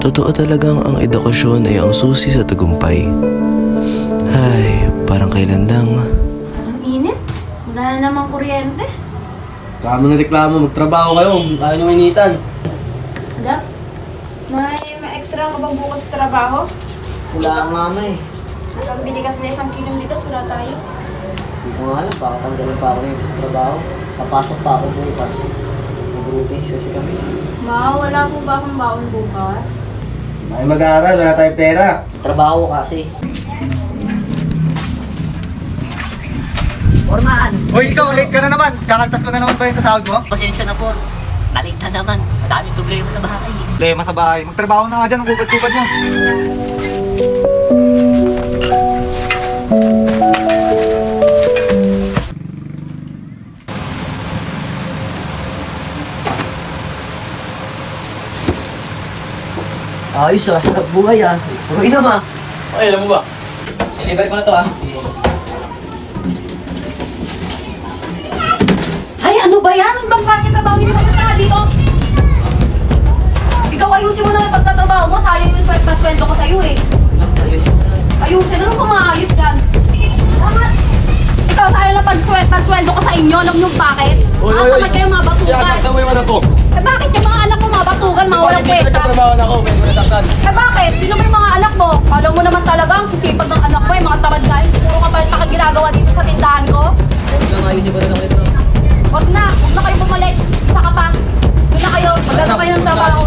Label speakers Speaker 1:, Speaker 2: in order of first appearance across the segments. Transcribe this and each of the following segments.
Speaker 1: Totoo talagang ang edukasyon ay ang susi sa tagumpay. Ay, parang kailan lang.
Speaker 2: Ang init. Wala na namang kuryente.
Speaker 3: Kaya mo na reklamo, magtrabaho kayo. Ayaw nyo mainitan.
Speaker 2: Alam, may extra ka bang bukas sa trabaho?
Speaker 4: Wala ang mama eh.
Speaker 2: Nakabili kasi na 1 kilong bigas, wala tayo.
Speaker 4: Hindi ko nga alam, baka tanggalin pa ako ngayon sa trabaho. Papasok pa ako bukas. Mag-routine kasi kami.
Speaker 2: Ma, wala po ba akong baon bukas?
Speaker 3: Ay mag-aaral, wala tayong pera.
Speaker 4: Trabaho kasi. Orman!
Speaker 5: Hoy, ikaw, late ka na naman. Kakaltas ko na naman ba yun sa sahod mo?
Speaker 4: Pasensya na po. Nalit na naman. Madaming problema sa bahay.
Speaker 5: Lema sa bahay. Magtrabaho na nga dyan, ang kupad-kupad mo.
Speaker 4: Ayos ah, sarap buhay ah. Uy naman.
Speaker 3: Okay, alam mo ba? Deliver ko na to ah.
Speaker 2: Ay, ano ba yan? Ang bang klase trabaho niyo sa dito? Ikaw ayusin mo na yung pagtatrabaho mo. Sayang yung pasweldo ko sa'yo eh. Ayusin, ano kung maayos yan? Tama. Ikaw, sayang na pasweldo ko sa inyo. Alam niyo bakit? Tamad kayo mga batugan.
Speaker 3: Sinasaktan mo yung anak ko.
Speaker 2: Eh bakit yung mga anak mo mga batugan, mga walang
Speaker 3: Hindi
Speaker 2: kwenta?
Speaker 3: nagtatrabaho na ako, may nasaktan.
Speaker 2: Eh bakit? Sino ba yung mga anak mo? Alam mo naman talaga ang sisipag ng anak ko eh. Mga tamad guys. Puro kapalit pa ginagawa dito sa tindahan ko.
Speaker 4: Huwag na ayusin ko na lang ito.
Speaker 2: Huwag na kayo bumalik. Saka pa. Doon na kayo. Magano kayo ng trabaho.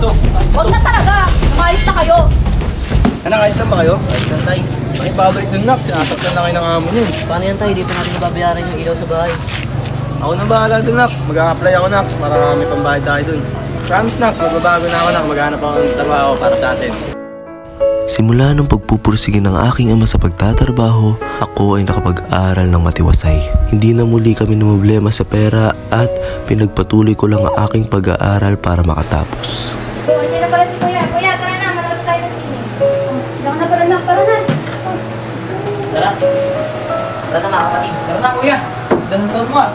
Speaker 2: Huwag na talaga. Umayos na kayo.
Speaker 3: Anak, ayos lang ba kayo?
Speaker 4: Ayos lang tayo.
Speaker 3: Makipabalik dun nak, sinasaktan na kayo ng amo niyo.
Speaker 4: Paano yan tayo? Dito natin nababayaran yung ilaw sa bahay.
Speaker 3: Ako na bahala dun nak, mag-a-apply ako nak, para may pambayad tayo dun. Promise nak, magbabago na ako nak, maghanap ako ng trabaho para sa atin.
Speaker 1: Simula nung pagpupursige ng aking ama sa pagtatrabaho, ako ay nakapag-aral ng matiwasay. Hindi na muli kami namblema sa pera at pinagpatuloy ko lang ang aking pag-aaral para makatapos.
Speaker 2: Hindi na pala si Kuya. Kuya, tara na. Manood tayo ng sine. Diyan na pala na. Tara na.
Speaker 4: Tara. Tara na mga kapatid.
Speaker 3: Tara na kuya, dahil sa suot mo ah.